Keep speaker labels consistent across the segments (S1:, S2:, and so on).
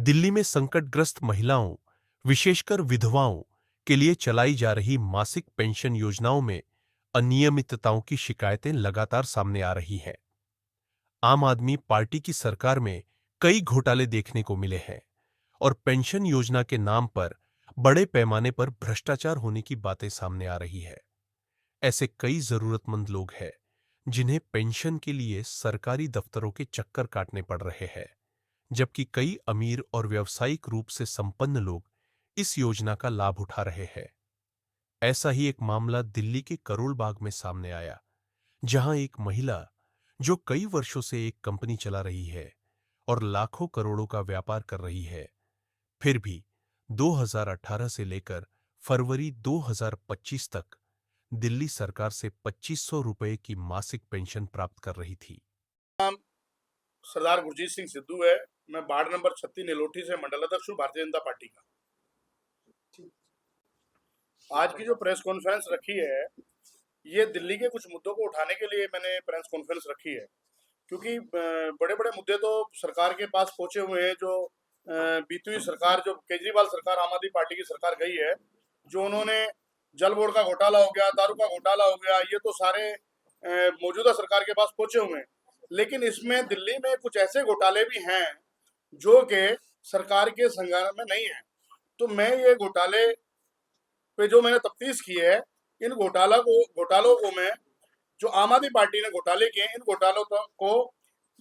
S1: दिल्ली में संकटग्रस्त महिलाओं, विशेषकर विधवाओं के लिए चलाई जा रही मासिक पेंशन योजनाओं में अनियमितताओं की शिकायतें लगातार सामने आ रही हैं। आम आदमी पार्टी की सरकार में कई घोटाले देखने को मिले हैं और पेंशन योजना के नाम पर बड़े पैमाने पर भ्रष्टाचार होने की बातें सामने आ रही है। ऐसे कई जरूरतमंद लोग हैं जिन्हें पेंशन के लिए सरकारी दफ्तरों के चक्कर काटने पड़ रहे हैं, जबकि कई अमीर और व्यावसायिक रूप से संपन्न लोग इस योजना का लाभ उठा रहे हैं। ऐसा ही एक मामला दिल्ली के करोल बाग में सामने आया, जहां एक महिला जो कई वर्षों से एक कंपनी चला रही है और लाखों करोड़ों का व्यापार कर रही है, फिर भी 2018 से लेकर फरवरी 2025 तक दिल्ली सरकार से 2500 रुपए की मासिक पेंशन प्राप्त कर रही थी।
S2: नाम सरदार गुरजीत सिंह सिद्धू है। मैं वार्ड नंबर 36 नीलोठी से मंडल अध्यक्ष हूँ भारतीय जनता पार्टी का। आज की जो प्रेस कॉन्फ्रेंस रखी है, ये दिल्ली के कुछ मुद्दों को उठाने के लिए मैंने प्रेस कॉन्फ्रेंस रखी है, क्योंकि बड़े बड़े मुद्दे तो सरकार के पास पहुंचे हुए हैं। जो बीती हुई सरकार, जो केजरीवाल सरकार, आम आदमी पार्टी की सरकार गई है, जो उन्होंने जल बोर्ड का घोटाला हो गया, दारू का घोटाला हो गया, ये तो सारे मौजूदा सरकार के पास पहुंचे हुए हैं। लेकिन इसमें दिल्ली में कुछ ऐसे घोटाले भी हैं जो कि सरकार के संज्ञान में नहीं है। तो मैं ये घोटाले पे जो मैंने तफ्तीश की है, इन घोटालों को मैं, जो आम आदमी पार्टी ने घोटाले किए, इन घोटालों को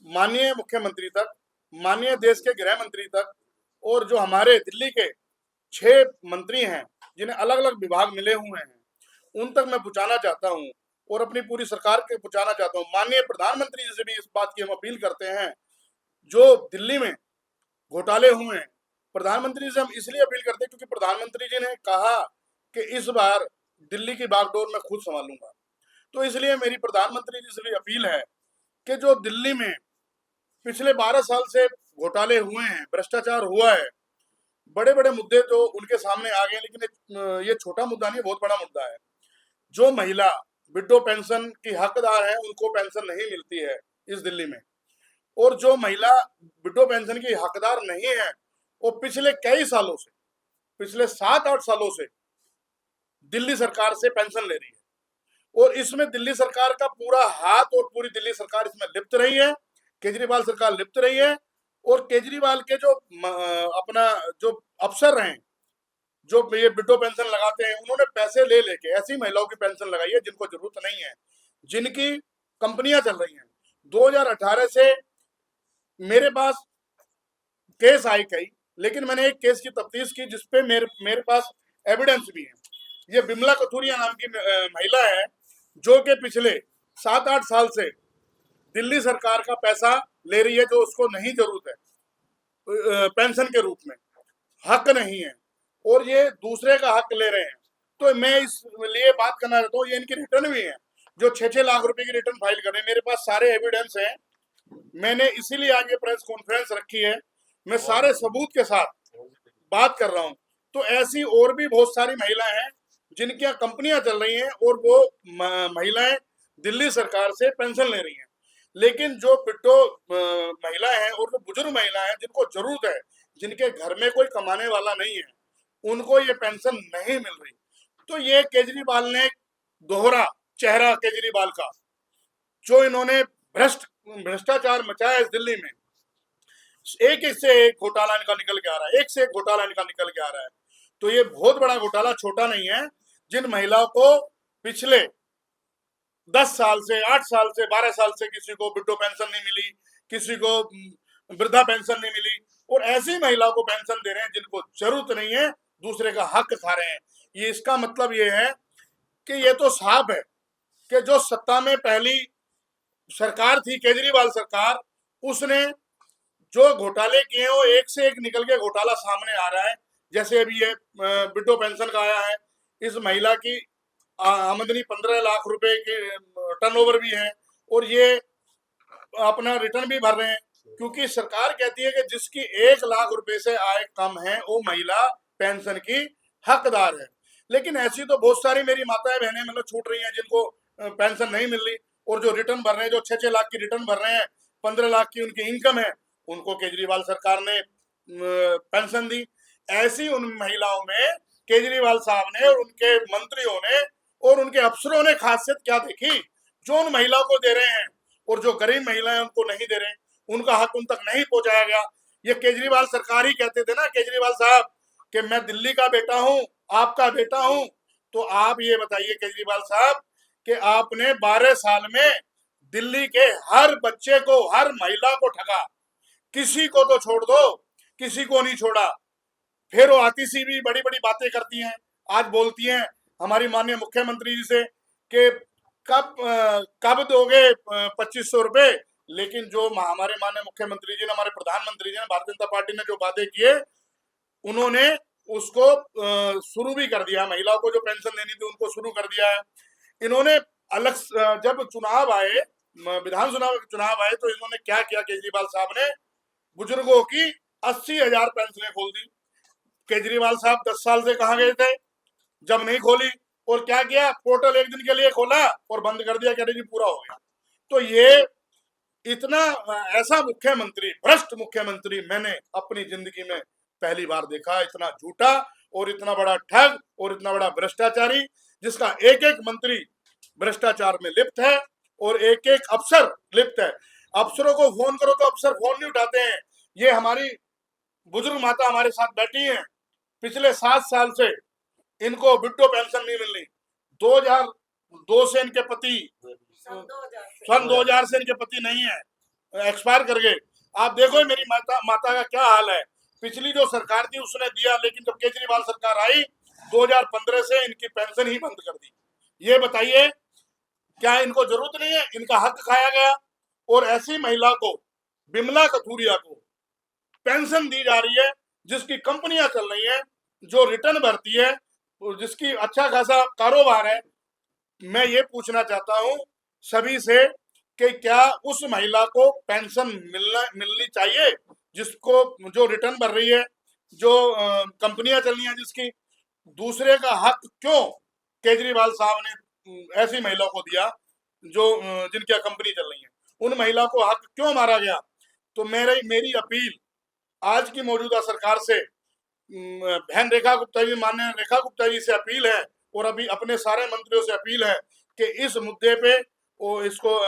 S2: माननीय मुख्यमंत्री तक, माननीय देश के गृह मंत्री तक, और जो हमारे दिल्ली के 6 मंत्री हैं जिन्हें अलग अलग विभाग मिले हुए हैं, उन तक मैं पहुंचाना चाहता हूं और अपनी पूरी सरकार के पहुंचाना चाहता हूं। माननीय प्रधानमंत्री जी से भी इस बात की हम अपील करते हैं, जो दिल्ली में घोटाले हुए हैं, प्रधानमंत्री से हम इसलिए अपील करते हैं क्योंकि प्रधानमंत्री जी ने कहा कि इस बार दिल्ली की बागडोर मैं खुद संभालूंगा। तो इसलिए मेरी प्रधानमंत्री जी से भी अपील है कि जो दिल्ली में पिछले 12 साल से घोटाले हुए हैं, भ्रष्टाचार हुआ है, बड़े बड़े मुद्दे तो उनके सामने आ गए, लेकिन ये छोटा मुद्दा नहीं, बहुत बड़ा मुद्दा है। जो महिला विडो पेंशन की हकदार है, उनको पेंशन नहीं मिलती है इस दिल्ली में, और जो महिला विडो पेंशन की हकदार नहीं है, वो पिछले कई सालों से, पिछले 7-8 सालों से दिल्ली सरकार से पेंशन ले रही है। और इसमें दिल्ली सरकार का पूरा हाथ, और पूरी दिल्ली सरकार इसमें लिप्त रही है, केजरीवाल सरकार लिप्त रही है। और केजरीवाल के जो अपना जो अफसर हैं, जो ये विडो पेंशन लगाते हैं, उन्होंने पैसे ले लेके ऐसी महिलाओं की पेंशन लगाई है जिनको जरूरत नहीं है, जिनकी कंपनियां चल रही हैं। 2018 से मेरे पास केस आए कई, लेकिन मैंने एक केस की तफ्तीश की जिसपे मेरे पास एविडेंस भी है। ये बिमला कथुरिया नाम की महिला है, जो कि पिछले 7-8 साल से दिल्ली सरकार का पैसा ले रही है, जो उसको नहीं जरूरत है पेंशन के रूप में, हक नहीं है, और ये दूसरे का हक ले रहे हैं। तो मैं इसलिए बात करना चाहता हूँ, ये इनकी रिटर्न भी है, जो 6-6 लाख रुपए की रिटर्न फाइल कर रहे हैं। मेरे पास सारे एविडेंस हैं, मैंने इसीलिए आज ये प्रेस कॉन्फ्रेंस रखी है, मैं सारे सबूत के साथ बात कर रहा हूँ। तो ऐसी और भी बहुत सारी महिलाएं हैं जिनकी कंपनियां चल रही हैं, और वो महिलाएं दिल्ली सरकार से पेंशन ले रही हैं। लेकिन जो पिट्टो महिलाएं हैं और जो बुजुर्ग महिलाएं हैं, जिनको जरूरत है, जिनके घर में कोई कमाने वाला नहीं है, उनको ये पेंशन नहीं मिल रही। तो ये केजरीवाल ने दोहरा चेहरा, केजरीवाल का, जो इन्होंने भ्रष्टाचार मचाया इस दिल्ली में, एक से एक घोटाला इनका निकल के आ रहा है, एक से एक घोटाला इनका निकल के आ रहा है। तो ये बहुत बड़ा घोटाला छोटा नहीं है। जिन महिलाओं को पिछले 10 साल से, 8 साल से, 12 साल से किसी को विडो पेंशन नहीं मिली, किसी को वृद्धा पेंशन नहीं मिली, और ऐसी महिलाओं को पेंशन दे रहे हैं जिनको जरूरत नहीं है, दूसरे का हक खा रहे हैं। ये इसका मतलब ये है कि ये तो साफ है कि जो सत्ता में पहली सरकार थी, केजरीवाल सरकार, उसने जो घोटाले किए वो एक से एक निकल के घोटाला सामने आ रहा है। जैसे अभी ये विडो पेंशन का आया है, इस महिला की आमदनी 15 लाख रुपए की टर्नओवर भी है, और ये अपना रिटर्न भी भर रहे हैं, क्योंकि सरकार कहती है कि जिसकी 1 लाख रुपए से आय कम है, वो महिला पेंशन की हकदार है। लेकिन ऐसी तो बहुत सारी मेरी माताएं बहनें मतलब छूट रही हैं, जिनको पेंशन नहीं मिल रही, और जो रिटर्न भर रहे हैं, जो 6-6 लाख की रिटर्न भर रहे हैं, 15 लाख की उनकी इनकम है, उनको केजरीवाल सरकार ने पेंशन दी, ऐसी उन महिलाओं में केजरीवाल साहब ने और उनके मंत्रियों ने और उनके अफसरों ने खासियत क्या देखी जो उन महिलाओं को दे रहे हैं, और जो गरीब महिलाएं उनको नहीं दे रहे, उनका हक उन तक नहीं पहुंचाया गया। ये केजरीवाल सरकार ही कहते थे ना, केजरीवाल साहब, कि मैं दिल्ली का बेटा हूं, आपका बेटा हूं। तो आप ये बताइए केजरीवाल साहब कि आपने 12 साल में दिल्ली के हर बच्चे को, हर महिला को ठगा, किसी को तो छोड़ दो, किसी को नहीं छोड़ा। फिर वो आती सी भी बड़ी बड़ी बातें करती हैं, आज बोलती हैं हमारी माननीय मुख्यमंत्री जी से कि कब दोगे 2500 रुपए, लेकिन जो हमारे माननीय मुख्यमंत्री जी ने, हमारे प्रधानमंत्री जी ने, भारतीय जनता पार्टी ने जो वादे किए, उन्होंने उसको शुरू भी कर दिया। महिलाओं को जो पेंशन देनी थी उनको शुरू कर दिया है इन्होंने। अलग जब चुनाव आए, विधानसभा चुनाव आए, तो इन्होंने क्या किया, केजरीवाल साहब ने बुजुर्गों की 80,000 पेंशनें खोल दी। केजरीवाल साहब 10 साल से कहाँ गए थे जब नहीं खोली, और क्या किया, पोर्टल एक दिन के लिए खोला और बंद कर दिया, कहते जी पूरा हो गया। तो ये इतना ऐसा मुख्यमंत्री, भ्रष्ट मुख्यमंत्री मैंने अपनी जिंदगी में पहली बार देखा। इतना झूठा और इतना बड़ा ठग और इतना बड़ा भ्रष्टाचारी, जिसका एक एक मंत्री भ्रष्टाचार में लिप्त है और एक एक अफसर लिप्त है। अफसरों को फोन करो तो अफसर फोन नहीं उठाते हैं। ये हमारी बुजुर्ग माता हमारे साथ बैठी हैं, पिछले 7 साल से इनको विडो पेंशन नहीं मिल रही। 2002 से इनके पति, सन 2000 से इनके पति नहीं है, एक्सपायर कर गए। आप देखो मेरी माता का क्या हाल है। पिछली जो सरकार थी उसने दिया, लेकिन जब केजरीवाल सरकार आई 2015 से इनकी पेंशन ही बंद कर दी। ये बताइए क्या इनको जरूरत नहीं है, इनका हक खाया गया। और ऐसी महिला को, बिमला कथूरिया को पेंशन दी जा रही है, जिसकी कंपनियां चल रही हैं, जो रिटर्न भरती है, जिसकी अच्छा खासा कारोबार है। मैं ये पूछना चाहता हूं सभी से कि क्या उस महिला को पेंशन मिलनी चाहिए, जिसको, जो रिटर्न भर रही है, जो कंपनियां चल रही हैं, जिसकी। दूसरे का हक क्यों केजरीवाल साहब ने ऐसी महिलाओं को दिया जो जिनकी कंपनी चल रही है, उन महिलाओं को हक क्यों मारा गया। तो मेरी अपील आज की मौजूदा सरकार से, बहन रेखा गुप्ता जी, माननीय रेखा गुप्ता जी से अपील है, और अभी अपने सारे मंत्रियों से अपील है कि इस मुद्दे पे वो इसको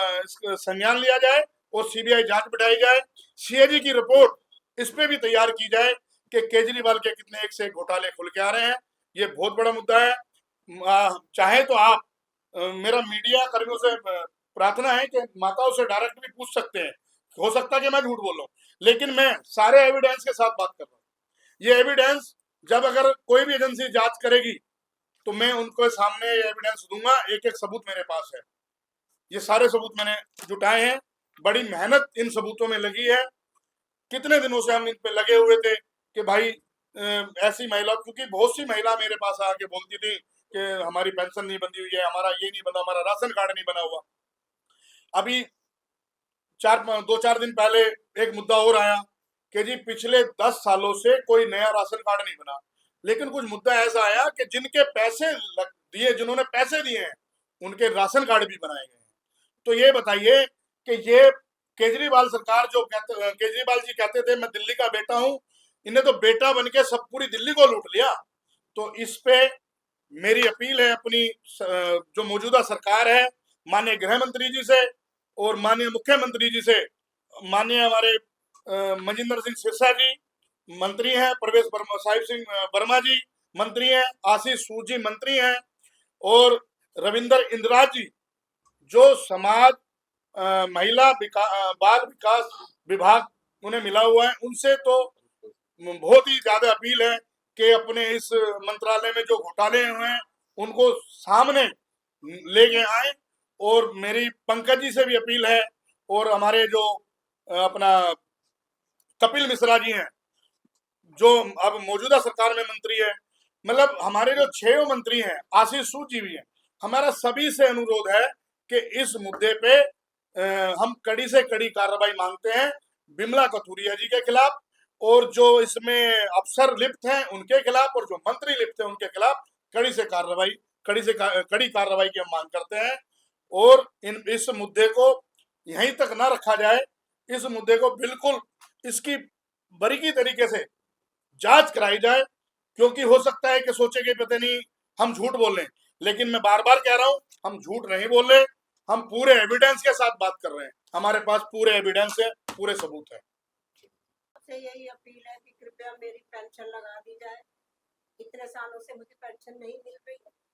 S2: संज्ञान लिया जाए और सीबीआई जांच बढ़ाई जाए। सीएजी की रिपोर्ट इस पे भी तैयार की जाए कि केजरीवाल के कितने एक से एक घोटाले खुल के आ रहे हैं। ये बहुत बड़ा मुद्दा है। चाहे तो आप, मेरा मीडिया कर्मियों से प्रार्थना है कि माताओं से डायरेक्ट भी पूछ सकते हैं, हो सकता है कि मैं झूठ बोल रहा हूँ, लेकिन मैं सारे एविडेंस के साथ बात कर रहा हूँ। ये एविडेंस जब अगर कोई भी एजेंसी जांच करेगी तो मैं उनको सामने एविडेंस दूंगा, एक एक सबूत मेरे पास है। ये सारे सबूत मैंने जुटाए हैं, बड़ी मेहनत इन सबूतों में लगी है। कितने दिनों से हम इन पे लगे हुए थे कि भाई ऐसी महिला, क्योंकि बहुत सी महिला मेरे पास आके बोलती थी कि हमारी पेंशन नहीं बंधी हुई है, हमारा ये नहीं बना, हमारा राशन कार्ड नहीं बना हुआ। अभी 2-4 दिन पहले एक मुद्दा और आया कि जी पिछले 10 सालों से कोई नया राशन कार्ड नहीं बना, लेकिन कुछ मुद्दा ऐसा आया कि जिनके पैसे दिए, जिन्होंने पैसे दिए हैं, उनके राशन कार्ड भी बनाए गए हैं। तो ये बताइए कि ये केजरीवाल सरकार, जो केजरीवाल जी कहते थे मैं दिल्ली का बेटा हूं, इन्हें तो बेटा बन के सब पूरी दिल्ली को लूट लिया। तो इस पे मेरी अपील है अपनी जो मौजूदा सरकार है, माननीय गृह मंत्री जी से और माननीय मुख्यमंत्री जी से, माननीय हमारे मजिंदर सिंह सिरसा जी मंत्री हैं, प्रवेश वर्मा, साहिब सिंह वर्मा जी मंत्री हैं, आशीष सूद जी मंत्री हैं, और रविंदर इंदिरा जी जो समाज महिला बाल विकास विभाग उन्हें मिला हुआ है, उनसे तो बहुत ही ज्यादा अपील है कि अपने इस मंत्रालय में जो घोटाले हुए हैं उनको सामने लेके आए। और मेरी पंकज जी से भी अपील है, और हमारे जो अपना कपिल मिश्रा जी हैं, जो अब मौजूदा सरकार में मंत्री है, मतलब हमारे जो 6 मंत्री हैं, आशीष सूद जी भी हैं, हमारा सभी से अनुरोध है कि इस मुद्दे पे हम कड़ी से कड़ी कार्रवाई मांगते हैं बिमला कथूरिया जी के खिलाफ, और जो इसमें अफसर लिप्त हैं उनके खिलाफ, और जो मंत्री लिप्त हैं उनके खिलाफ कड़ी से कड़ी कार्रवाई की हम मांग करते हैं। और इस मुद्दे को यहीं तक ना रखा जाए, इस मुद्दे को बिल्कुल इसकी बारीकी तरीके से जांच कराई जाए, क्योंकि हो सकता है कि सोचे कि पता नहीं हम झूठ बोल रहे हैं, लेकिन मैं बार बार कह रहा हूं हम झूठ नहीं बोल रहे, हम पूरे एविडेंस के साथ बात कर रहे हैं, हमारे पास पूरे एविडेंस है, पूरे सबूत है।
S3: से यही अपील है कि कृपया मेरी पेंशन लगा दी जाए। इतने सालों से मुझे पेंशन नहीं मिल रही है।